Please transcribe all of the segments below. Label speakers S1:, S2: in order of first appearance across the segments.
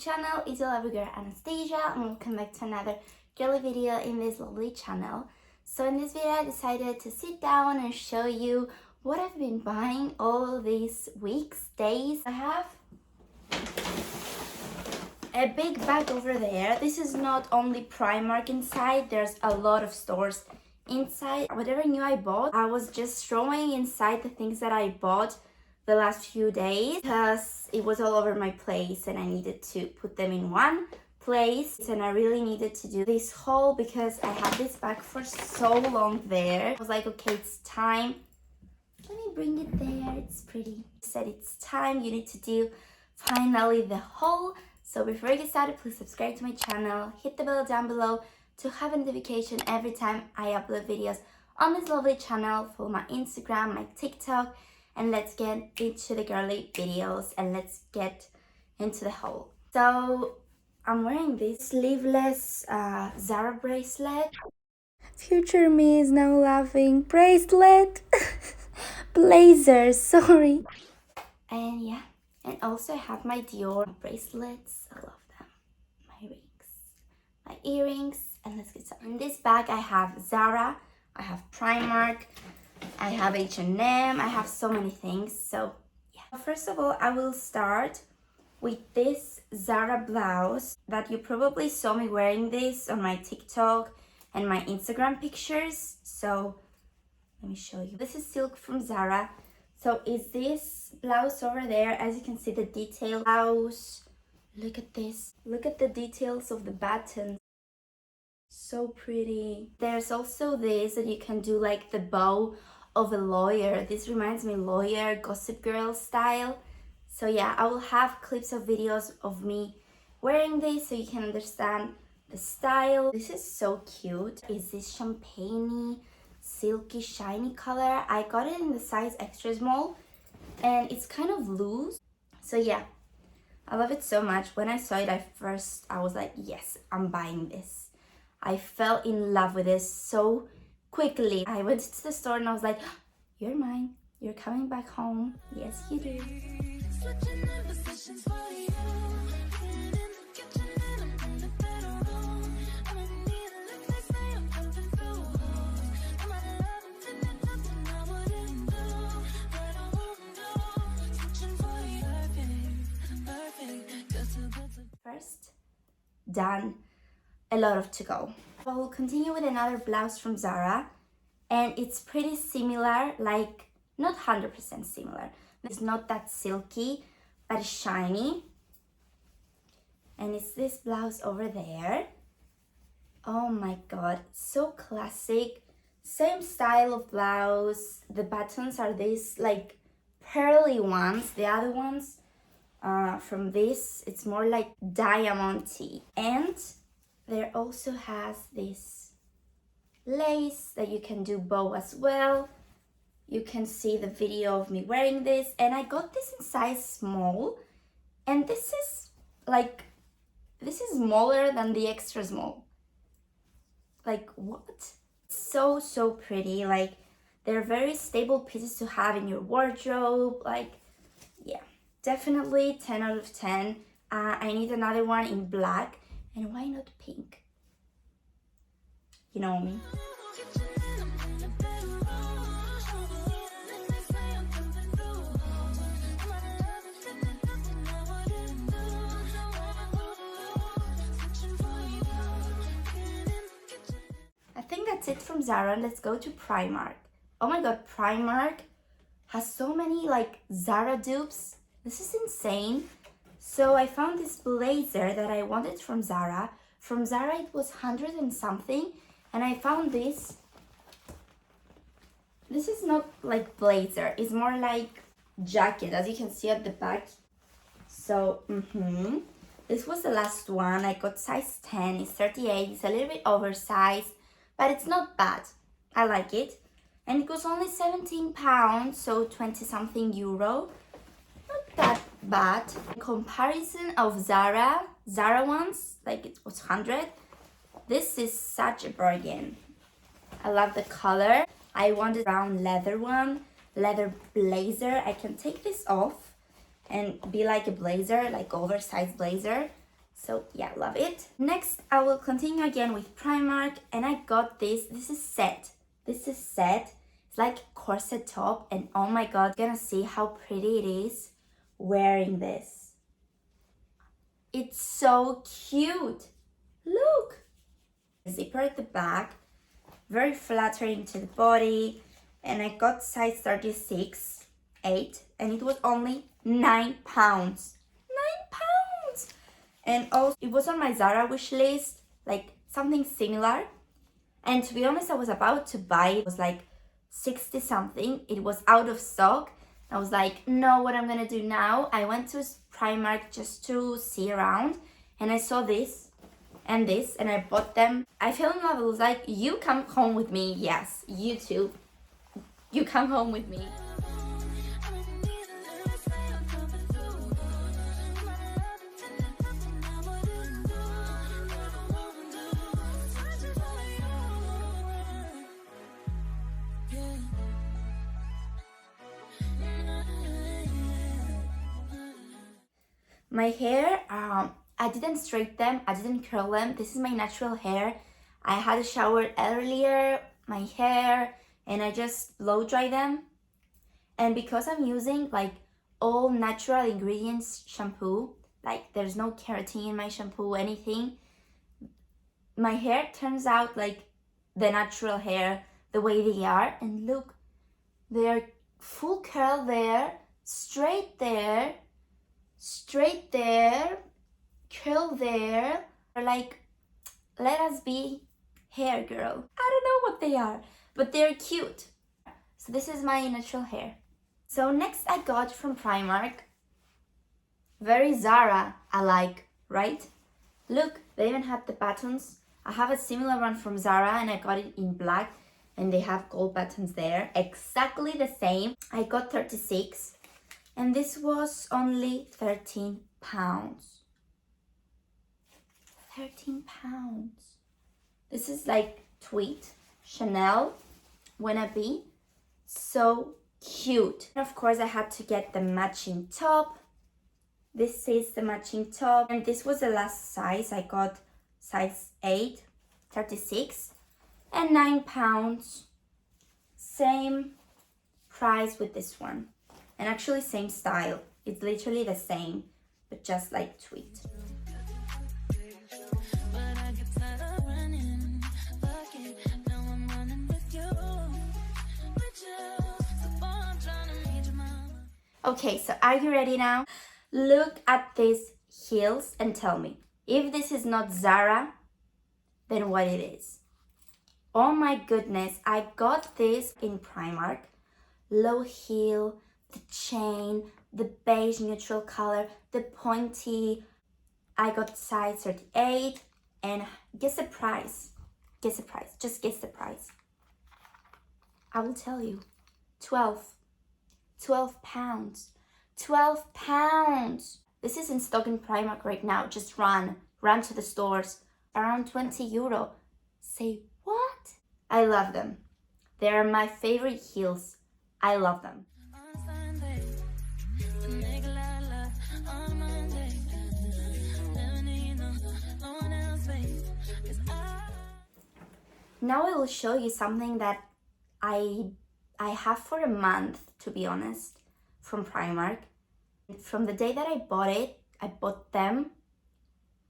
S1: channel. It's your lovely girl Anastasia and welcome back to another girly video in this lovely channel. So in this video I decided to sit down and show you what I've been buying all these weeks, days. I have a big bag over there. This is not only Primark inside, there's a lot of stores inside. Whatever new I bought, I was just throwing inside the things that I bought the last few days because it was all over my place and I needed to put them in one place, and I really needed to do this haul because I had this bag for so long there. I was like, okay, it's time. Let me bring it there, it's pretty. I said it's time, you need to do finally the haul. So before I get started, please subscribe to my channel, hit the bell down below to have a notification every time I upload videos on this lovely channel. Follow my Instagram, my TikTok, and let's get into the girly videos and let's get into the haul. So I'm wearing this sleeveless Zara bracelet. Future me is now laughing. Bracelet. Blazer, sorry. And yeah, and also I have my Dior bracelets. I love them. My rings, my earrings, and let's get started. In this bag I have Zara, I have Primark, I have H&M, I have so many things. So yeah, first of all I will start with this Zara blouse that you probably saw me wearing this on my TikTok and my Instagram pictures. So let me show you. This is silk from Zara. So is this blouse over there? As you can see, the detail blouse. Look at this. Look at the details of the buttons. So pretty. There's also this that you can do like the bow of a lawyer. This reminds me lawyer, Gossip Girl style. So yeah, I will have clips of videos of me wearing this so you can understand the style. This is so cute. Is this champagne-y, silky, shiny color? I got it in the size extra small and it's kind of loose. So yeah, I love it so much. When I saw it at first, I was like, yes, I'm buying this. I fell in love with this so quickly. I went to the store and I was like, you're mine. You're coming back home. Yes, you do. First, done. A lot of to go. I will continue with another blouse from Zara, and it's pretty similar, like not 100% similar. It's not that silky, but it's shiny. And it's this blouse over there. Oh my god, so classic. Same style of blouse. The buttons are these like pearly ones. The other ones from this, it's more like diamond-y. And there also has this lace that you can do bow as well. You can see the video of me wearing this, and I got this in size small, and this is smaller than the extra small. Like what? So pretty. Like they're very stable pieces to have in your wardrobe. Like yeah, definitely 10 out of 10. I need another one in black. And why not pink? You know me. I think that's it from Zara. Let's go to Primark. Oh my god, Primark has so many like Zara dupes. This is insane. So I found this blazer that I wanted from Zara. From Zara it was 100 and something. And I found this. This is not like blazer. It's more like jacket, as you can see at the back. So, this was the last one. I got size 10. It's 38. It's a little bit oversized, but it's not bad. I like it. And it was only 17 pounds, so 20 something euro. Not that bad. In comparison of Zara ones, like it was 100. This is such a bargain. I love the color. I wanted brown leather one, leather blazer. I can take this off and be like a blazer, like oversized blazer. So yeah, love it. Next, I will continue again with Primark, and I got this. This is set. It's like corset top, and oh my god, you're gonna see how pretty it is wearing this. It's so cute. Look! Zipper at the back, very flattering to the body, and I got size 36, 8, and it was only £9. £9! And also, it was on my Zara wish list, like something similar. And to be honest, I was about to buy it. It was like 60 something. It was out of stock. I was like, no, what I'm gonna do now? I went to Primark just to see around, and I saw this and this, and I bought them. I fell in love. I was like, you come home with me. Yes, you too. You come home with me. My hair, I didn't straighten them, I didn't curl them. This is my natural hair. I had a shower earlier, my hair, and I just blow dry them. And because I'm using like all natural ingredients shampoo, like there's no keratin in my shampoo, anything, my hair turns out like the natural hair, the way they are. And look, they're full curl there, straight there, straight there, curl there. They're like, let us be hair girl. I don't know what they are, but they're cute. So this is my natural hair. So next I got from Primark, very Zara alike, right? Look, they even have the buttons. I have a similar one from Zara, and I got it in black, and they have gold buttons there, exactly the same. I got 36. And this was only £13. £13. This is like tweed, Chanel, wannabe. So cute. And of course, I had to get the matching top. This is the matching top. And this was the last size. I got size 8, 36, and £9. Same price with this one. And actually same style. It's literally the same, but just like tweed. Okay, so are you ready now? Look at these heels and tell me, if this is not Zara, then what it is. Oh my goodness, I got this in Primark. Low heel, the chain, the beige neutral color, the pointy. I got size 38, and guess the price. Guess the price. Just guess the price. I will tell you. 12 pounds. 12 pounds. This is in stock in Primark right now. Just run to the stores. Around €20. Say what? I love them. They are my favorite heels. I love them. Now I will show you something that I have for a month, to be honest, from Primark. From the day that I bought them.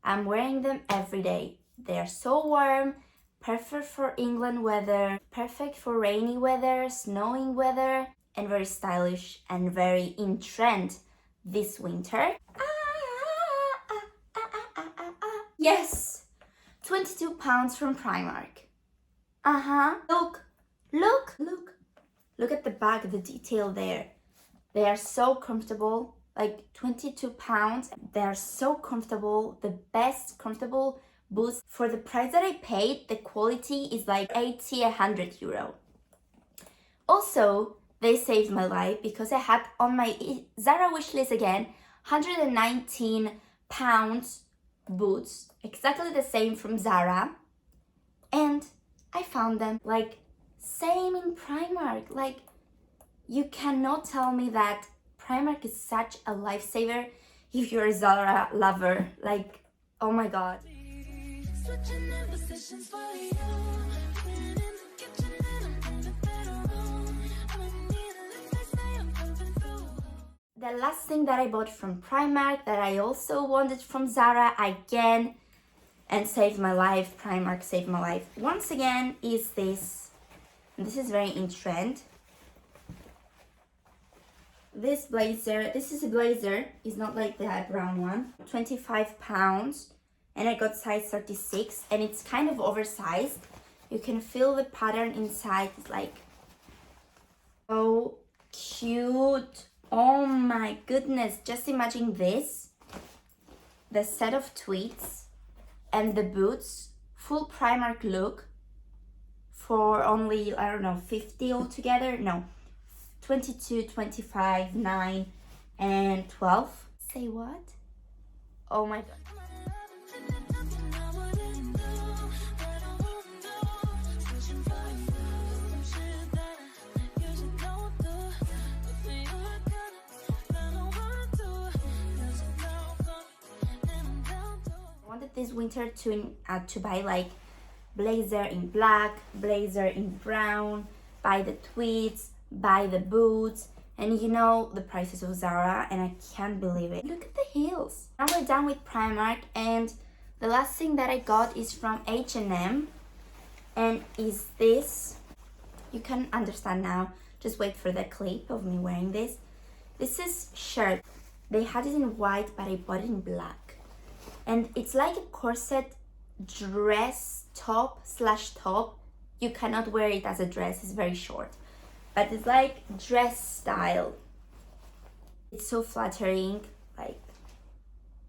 S1: I'm wearing them every day. They are so warm, perfect for England weather, perfect for rainy weather, snowing weather, and very stylish and very in trend this winter. Yes! £22 from Primark. Look at the back, the detail there. They are so comfortable, like £22. They are so comfortable, the best comfortable boots. For the price that I paid, the quality is like 80, €100. Also, they saved my life because I had on my Zara wish list again, £119 boots, exactly the same from Zara. And I found them like same in Primark. Like, you cannot tell me that Primark is such a lifesaver if you're a Zara lover. Like, Oh my god. The last thing that I bought from Primark that I also wanted from Zara again and saved my life, Primark saved my life once again, is this. This is very in trend. This blazer, this is a blazer, it's not like the brown one. £25 and I got size 36 and it's kind of oversized. You can feel the pattern inside, it's like so cute. Oh my goodness, just imagine this, the set of tweeds and the boots, full Primark look for only, I don't know, 50 altogether? No, 22, 25, 9 and 12. Say what? Oh my god. This winter to buy like blazer in black, blazer in brown, buy the tweeds, buy the boots, and you know the prices of Zara and I can't believe it. Look at the heels. Now we're done with Primark and the last thing that I got is from H&M and is this. You can understand now, just wait for the clip of me wearing this. This is shirt. They had it in white but I bought it in black. And it's like a corset dress top / top. You cannot wear it as a dress, it's very short. But it's like dress style. It's so flattering. Like,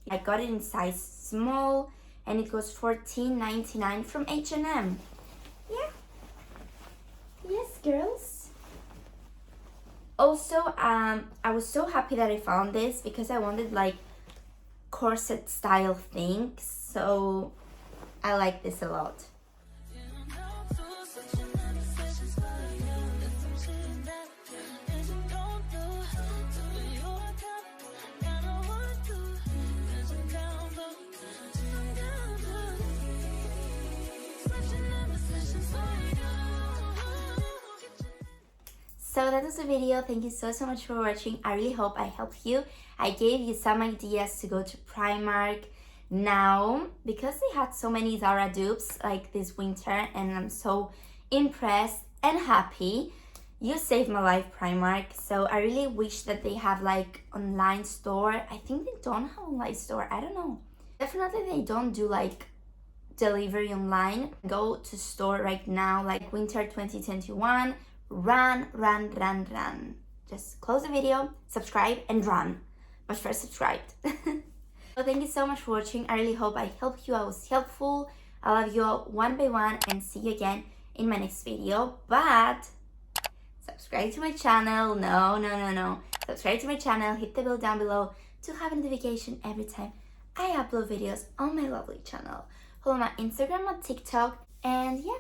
S1: I got it in size small and it was $14.99 from H&M. Yeah. Yes, girls. Also, I was so happy that I found this because I wanted like corset style thing, so I like this a lot. So that was the video. Thank you so much for watching. I really hope I helped you. I gave you some ideas to go to Primark now because they had so many Zara dupes like this winter and I'm so impressed and happy. You saved my life, Primark. So I really wish that they have like online store. I think they don't have online store. I don't know. Definitely they don't do like delivery online. Go to store right now, like winter 2021. Run, run, run, run. Just close the video, subscribe and run. But first subscribe. So thank you so much for watching. I really hope I helped you. I was helpful. I love you all one by one and see you again in my next video. But subscribe to my channel. No. Subscribe to my channel. Hit the bell down below to have a notification every time I upload videos on my lovely channel. Follow my Instagram and TikTok. And yeah.